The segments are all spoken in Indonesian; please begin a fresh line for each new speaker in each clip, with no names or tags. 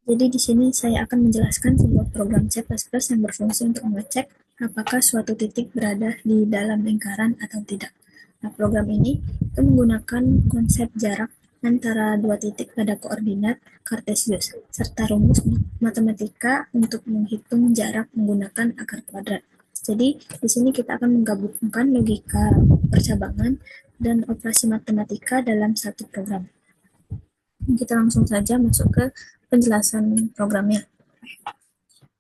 Jadi di sini saya akan menjelaskan sebuah program C++ yang berfungsi untuk mengecek apakah suatu titik berada di dalam lingkaran atau tidak. Nah, program ini itu menggunakan konsep jarak antara dua titik pada koordinat kartesius, serta rumus matematika untuk menghitung jarak menggunakan akar kuadrat. Jadi, di sini kita akan menggabungkan logika percabangan dan operasi matematika dalam satu program. Kita langsung saja masuk ke penjelasan programnya.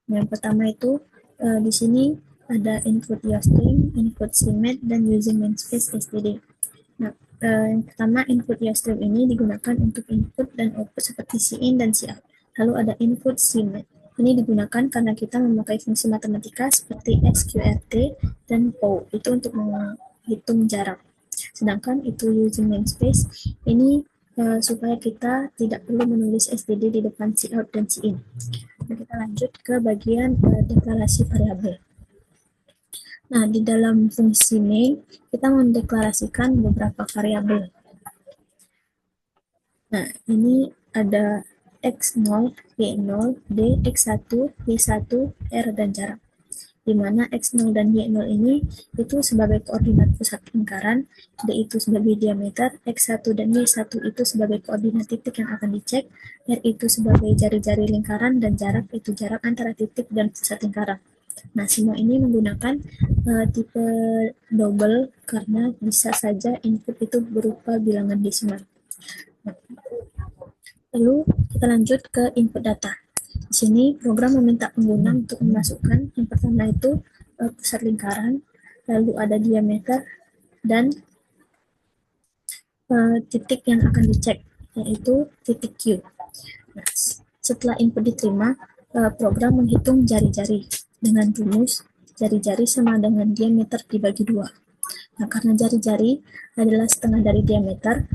Yang pertama itu di sini ada input YoStream, input CMAT, dan using namespace std. Nah, yang pertama input YoStream ini digunakan untuk input dan output seperti cin dan cout. Lalu ada input CMAT. Ini digunakan karena kita memakai fungsi matematika seperti sqrt dan POW, itu untuk menghitung jarak. Sedangkan itu using namespace ini supaya kita tidak perlu menulis std di depan cout dan cin. Nah, kita lanjut ke bagian deklarasi variabel. Nah, di dalam fungsi main, kita mendeklarasikan beberapa variabel. Nah, ini ada x0, y0, d, x1, y1, r, dan jarak. Di mana x0 dan y0 ini itu sebagai koordinat pusat lingkaran, d itu sebagai diameter, x1 dan y1 itu sebagai koordinat titik yang akan dicek, r itu sebagai jari-jari lingkaran, dan jarak itu jarak antara titik dan pusat lingkaran. Nah, semua ini menggunakan tipe double karena bisa saja input itu berupa bilangan desimal. Nah, lalu kita lanjut ke input data. Di sini program meminta pengguna untuk memasukkan yang pertama itu pusat lingkaran, lalu ada diameter, dan titik yang akan dicek, yaitu titik Q. Nah, setelah input diterima, program menghitung jari-jari dengan rumus jari-jari sama dengan diameter dibagi 2. Nah, karena jari-jari adalah setengah dari diameter,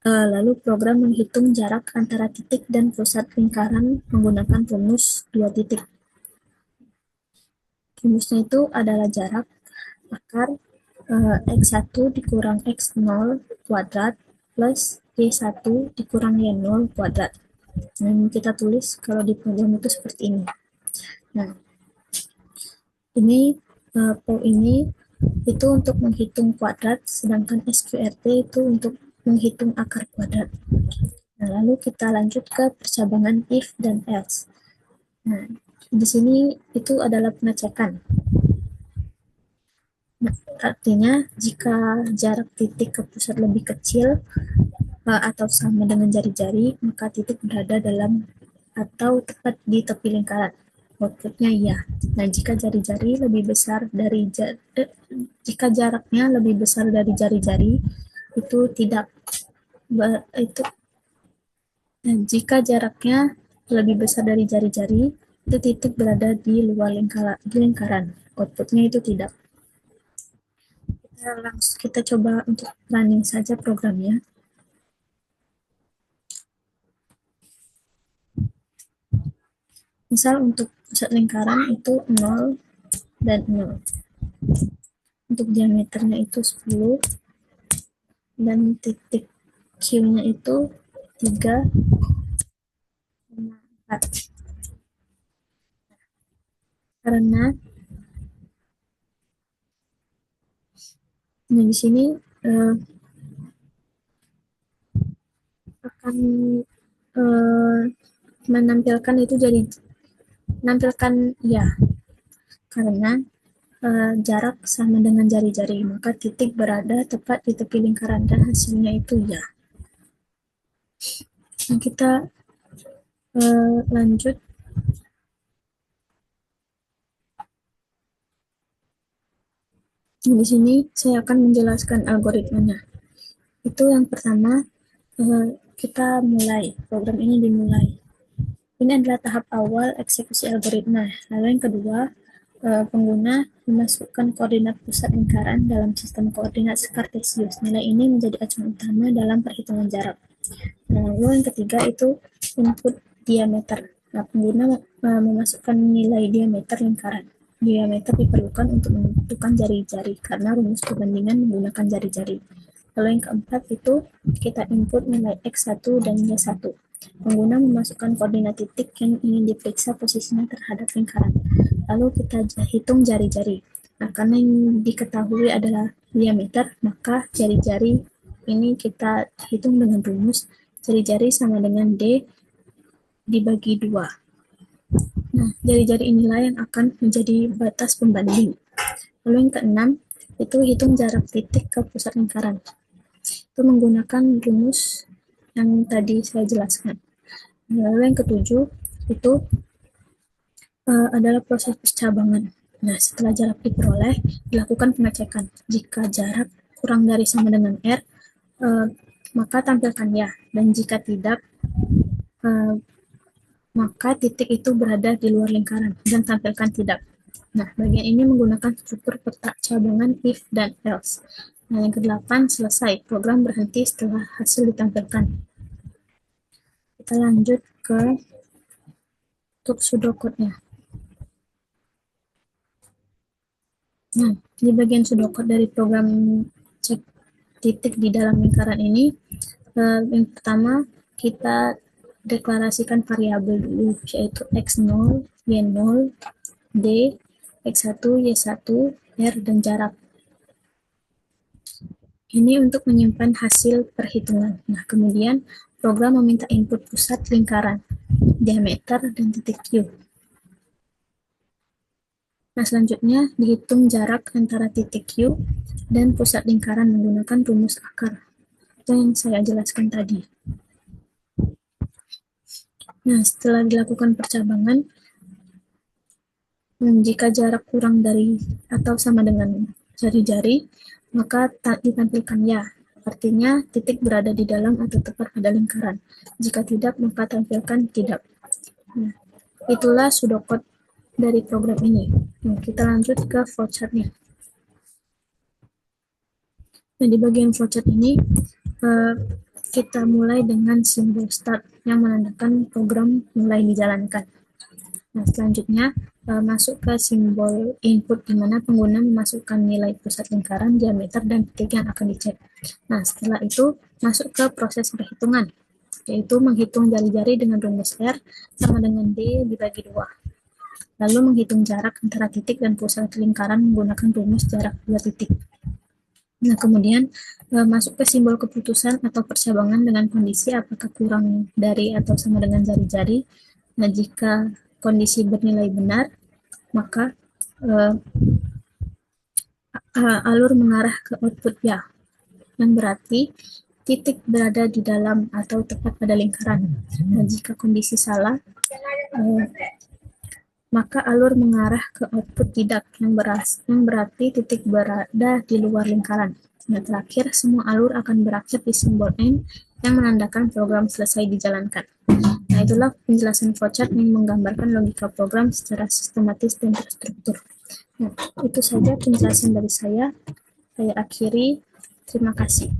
lalu program menghitung jarak antara titik dan pusat lingkaran menggunakan rumus 2 titik. Rumusnya itu adalah jarak akar x1 dikurang x0 kuadrat plus y1 dikurang y0 kuadrat. Dan kita tulis kalau di program itu seperti ini. Nah, ini ini itu untuk menghitung kuadrat, sedangkan sqrt itu untuk menghitung akar kuadrat. Nah, lalu kita lanjut ke percabangan if dan else. Nah, di sini itu adalah pengecekan. Nah, artinya jika jarak titik ke pusat lebih kecil atau sama dengan jari-jari, maka titik berada dalam atau tepat di tepi lingkaran. Outputnya iya. Nah, jika jari-jari lebih besar dari jika jaraknya lebih besar dari jari-jari, itu tidak itu. Nah, jika jaraknya lebih besar dari jari-jari, itu titik berada di luar lingkaran. Outputnya itu tidak. Kita coba untuk running saja programnya. Misal untuk pusat lingkaran itu 0 dan 0. Untuk diameternya itu 10 dan titik Q-nya itu 3, 4. Karena di sini akan menampilkan itu jadi menampilkan ya, karena jarak sama dengan jari-jari, maka titik berada tepat di tepi lingkaran dan hasilnya itu ya. Nah, kita lanjut. Di sini saya akan menjelaskan algoritmanya. Itu yang pertama, kita mulai, program ini dimulai. Ini adalah tahap awal eksekusi algoritma. Lalu yang kedua, pengguna memasukkan koordinat pusat lingkaran dalam sistem koordinat kartesius. Nilai ini menjadi acuan utama dalam perhitungan jarak. Lalu yang ketiga itu input diameter. Nah, pengguna memasukkan nilai diameter lingkaran. Diameter diperlukan untuk menentukan jari-jari karena rumus perbandingan menggunakan jari-jari. Lalu yang keempat itu kita input nilai x1 dan y1. Pengguna memasukkan koordinat titik yang ingin diperiksa posisinya terhadap lingkaran. Lalu kita hitung jari-jari. Nah, karena yang diketahui adalah diameter, maka jari-jari ini kita hitung dengan rumus jari-jari sama dengan D dibagi 2. Nah, jari-jari inilah yang akan menjadi batas pembanding. Lalu yang keenam, itu hitung jarak titik ke pusat lingkaran. Itu menggunakan rumus yang tadi saya jelaskan. Lalu yang ketujuh, itu adalah proses percabangan. Nah, setelah jarak diperoleh, dilakukan pengecekan. Jika jarak kurang dari sama dengan R, maka tampilkan ya. Dan jika tidak, maka titik itu berada di luar lingkaran dan tampilkan tidak. Nah, bagian ini menggunakan struktur percabangan if dan else. Nah, yang kedelapan, selesai. Program berhenti setelah hasil ditampilkan. Kita lanjut ke untuk pseudocode-nya. Nah, di bagian pseudocode dari program cek titik di dalam lingkaran ini, yang pertama kita deklarasikan variabel dulu, yaitu x0, y0, d, x1, y1, r, dan jarak. Ini untuk menyimpan hasil perhitungan. Nah, kemudian program meminta input pusat lingkaran, diameter, dan titik Q. Nah, selanjutnya dihitung jarak antara titik Q dan pusat lingkaran menggunakan rumus akar. Itu yang saya jelaskan tadi. Nah, setelah dilakukan percabangan, jika jarak kurang dari atau sama dengan jari-jari, maka ditampilkan ya. Artinya titik berada di dalam atau tepat pada lingkaran. Jika tidak, maka tampilkan tidak. Nah, itulah pseudocode dari program ini. Nah, kita lanjut ke flowchart-nya. Nah, di bagian flowchart ini, kita mulai dengan simbol start yang menandakan program mulai dijalankan. Nah, selanjutnya masuk ke simbol input di mana pengguna memasukkan nilai pusat lingkaran, diameter, dan titik yang akan dicek. Nah, setelah itu masuk ke proses perhitungan, yaitu menghitung jari-jari dengan rumus R sama dengan D dibagi 2. Lalu menghitung jarak antara titik dan pusat lingkaran menggunakan rumus jarak 2 titik. Nah, kemudian masuk ke simbol keputusan atau percabangan dengan kondisi apakah kurang dari atau sama dengan jari-jari. Nah, jika kondisi bernilai benar, maka alur mengarah ke output ya, yang berarti titik berada di dalam atau tepat pada lingkaran. Nah, jika kondisi salah, maka alur mengarah ke output tidak, yang berarti titik berada di luar lingkaran. Nah, terakhir, semua alur akan berakhir di simbol N yang menandakan program selesai dijalankan. Nah, itulah penjelasan flowchart yang menggambarkan logika program secara sistematis dan terstruktur. Nah, itu saja penjelasan dari saya. Saya akhiri. Terima kasih.